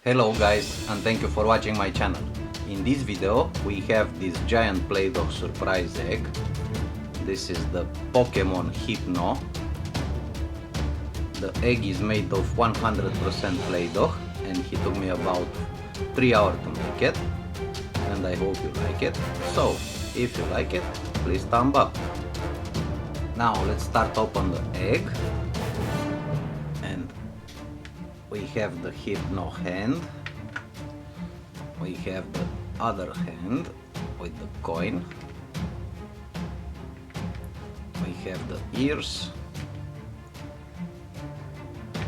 Hello guys, and thank you for watching my channel. In this video we have this giant Play-Doh surprise egg. This is the Pokémon Hypno. The egg is made of 100% Play-Doh and it took me about 3 hours to make it. And I hope you like it. So, if you like it, please thumb up. Now let's start open the egg. And we have the Hypno hand. We have the other hand with the coin. We have the ears.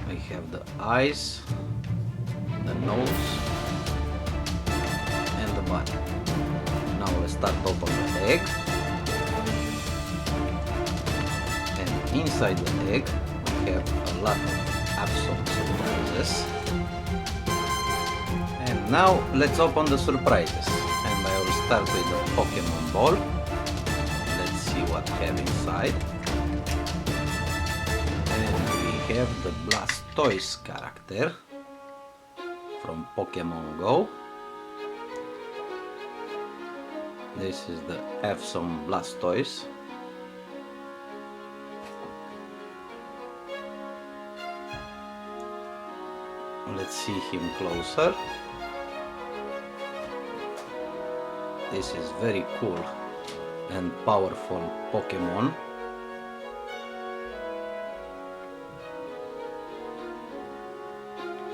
We have the eyes, the nose, and the body. Now let's start open the egg. And inside the egg we have a lot of awesome surprises. And now let's open the surprises. And I will start with the Pokemon ball. Let's see what we have inside. And we have the Blastoise character from Pokemon Go. This is the awesome Blastoise. Let's see him closer. This is very cool and powerful Pokemon.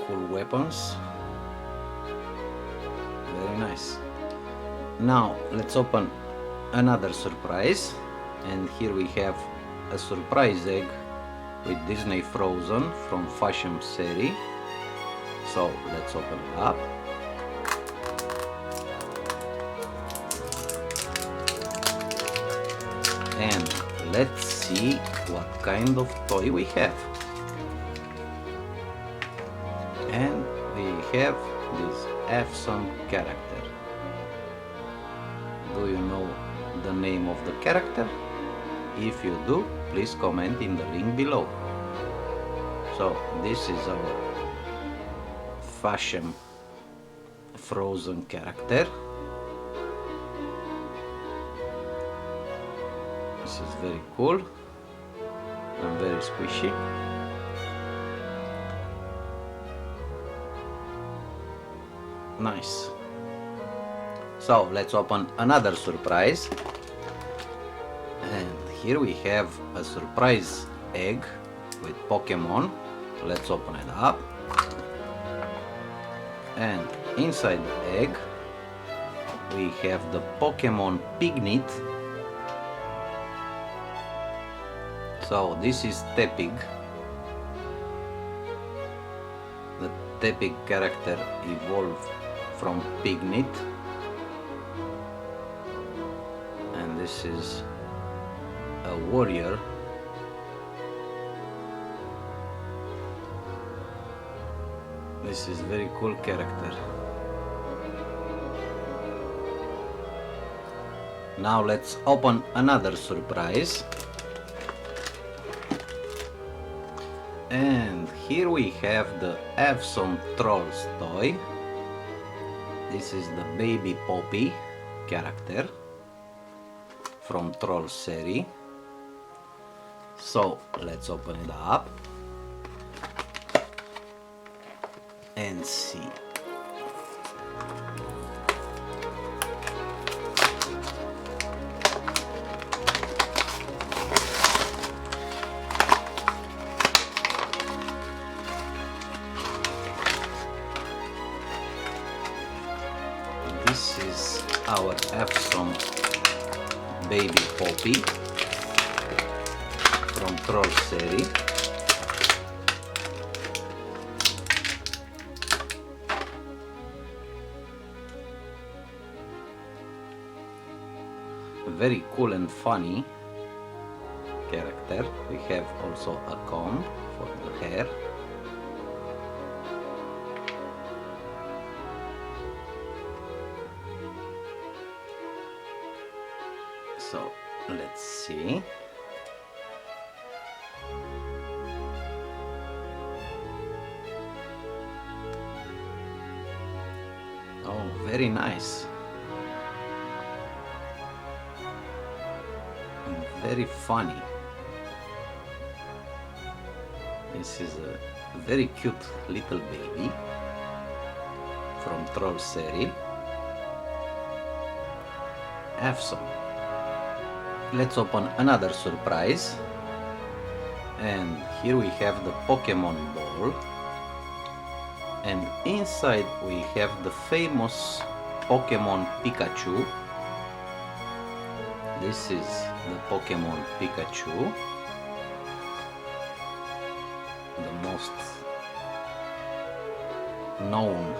Cool weapons. Very nice. Now let's open another surprise. And here we have a surprise egg with Disney Frozen from Fashion series. So let's open it up. And let's see what kind of toy we have. And we have this awesome character. Do you know the name of the character? If you do, please comment in the link below. So this is our Fashion Frozen character. This is very cool and very squishy. Nice. So let's open another surprise. And here we have a surprise egg with Pokemon. Let's open it up. And inside the egg we have the Pokemon Pignet. So this is Tepig. The Tepig character evolved from Pignet. And this is a warrior. This is very cool character. Now let's open another surprise. And here we have the awesome Trolls toy. This is the baby Poppy character from Trolls series. So let's open it up and see. This is our awesome baby Poppy from Trolls series. Very cool and funny character. We have also a comb for the hair. So let's see. Oh, very nice. Very funny. This is a very cute little baby from Troll series. Awesome. Let's open another surprise. And here we have the Pokémon ball. And inside we have the famous Pokémon Pikachu. This is the Pokémon Pikachu, the most known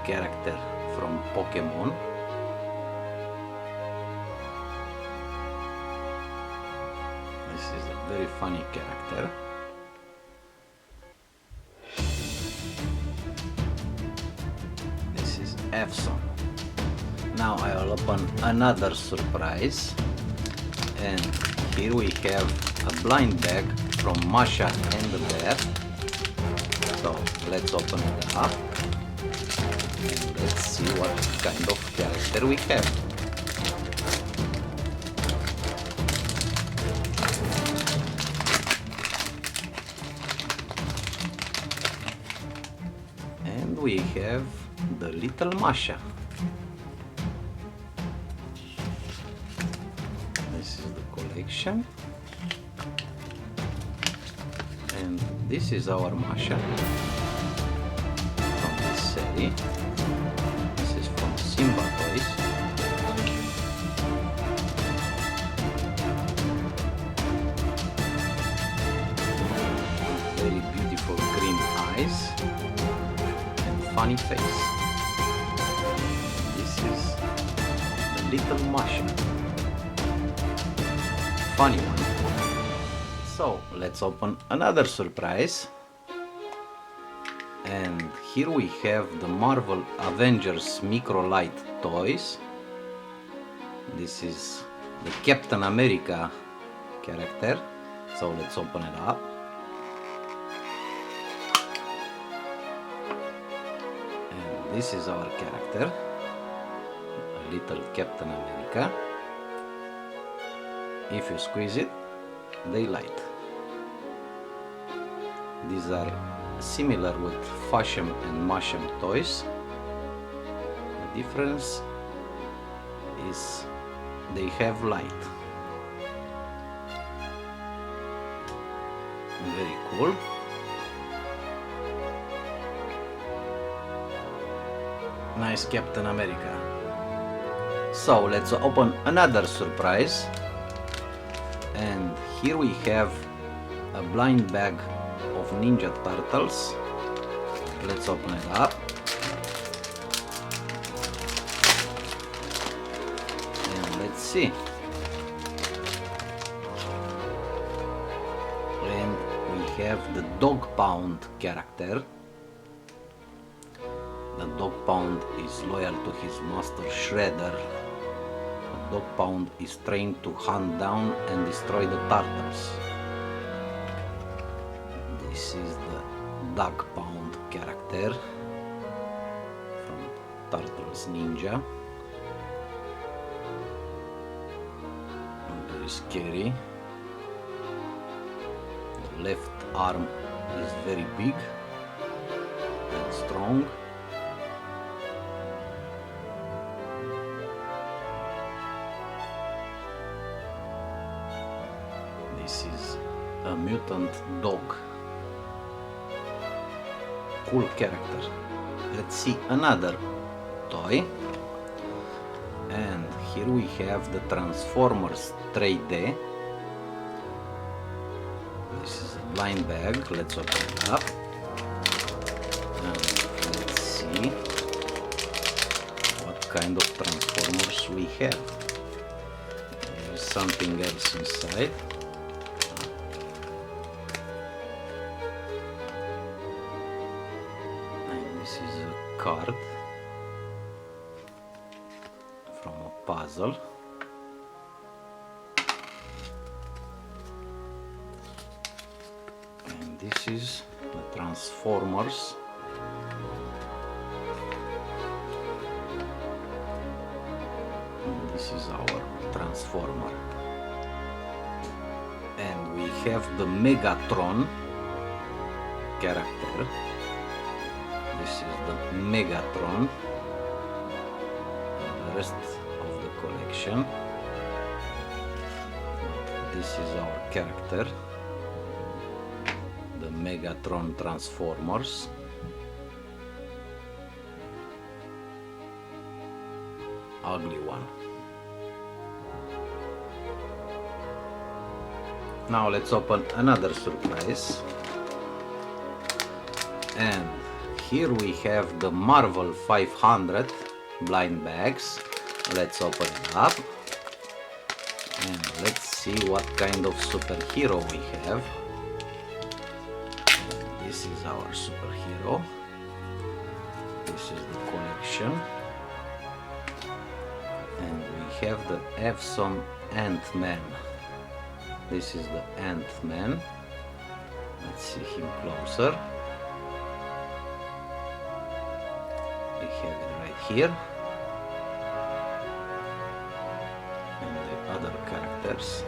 character from Pokémon. This is a very funny character. This is awesome. Now I will open another surprise. And here we have a blind bag from Masha and the Bear. So let's open it up and let's see what kind of character we have. And we have the little Masha. And this is our Masha from this series. This is from Simba Toys. Very beautiful green eyes and funny face. This is the little Masha. Funny one. So let's open another surprise. And here we have the Marvel Avengers Microlight toys. This is the Captain America character. So let's open it up. And this is our character, a little Captain America. If you squeeze it, they light. These are similar with Fashem and Mashem toys. The difference is they have light. Very cool. Nice Captain America. So let's open another surprise. And here we have a blind bag of Ninja Turtles. Let's open it up. And let's see. And we have the Dog Pound character. The Dog Pound is loyal to his master Shredder. Dog Pound is trained to hunt down and destroy the turtles. This is the Dog Pound character from Turtles Ninja. Very scary. The left arm is very big and strong. This is a mutant dog. Cool character. Let's see another toy. And here we have the Transformers 3D. This is a blind bag. Let's open it up. And let's see what kind of Transformers we have. There is something else inside. This is a card from a puzzle. And this is the Transformers This is our transformer. And we have the Megatron character. This is the Megatron. The rest of the collection. This is our character. The Megatron Transformers. Ugly one. Now let's open another surprise. And here we have the Marvel 500 blind bags. Let's open it up. And let's see what kind of superhero we have. And this is our superhero. This is the collection. And we have the Epson Ant-Man. This is the Ant-Man. Let's see him closer. We have it right here. And the other characters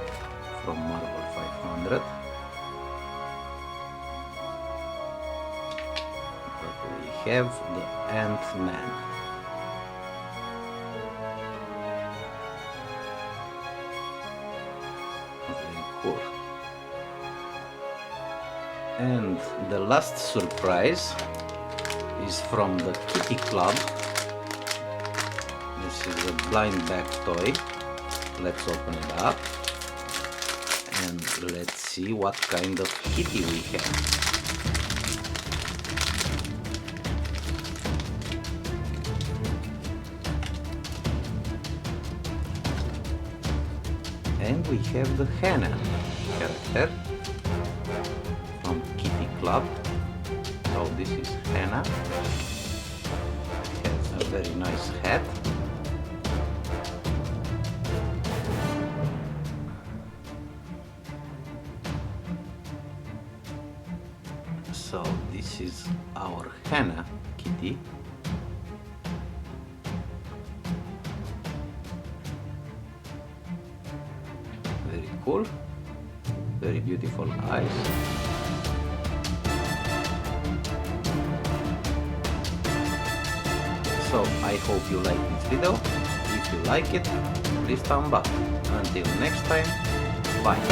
from Marvel 500. But we have the Ant-Man. Very cool. And the last surprise is from the Kitty Club. This is a blind bag toy. Let's open it up and let's see what kind of kitty we have. And we have the Hannah character from Kitty Club. So this is Hannah. Has a very nice hat. So this is our Hannah kitty. Very cool. Very beautiful eyes. So I hope you like this video. If you like it, please thumb up. Until next time, bye.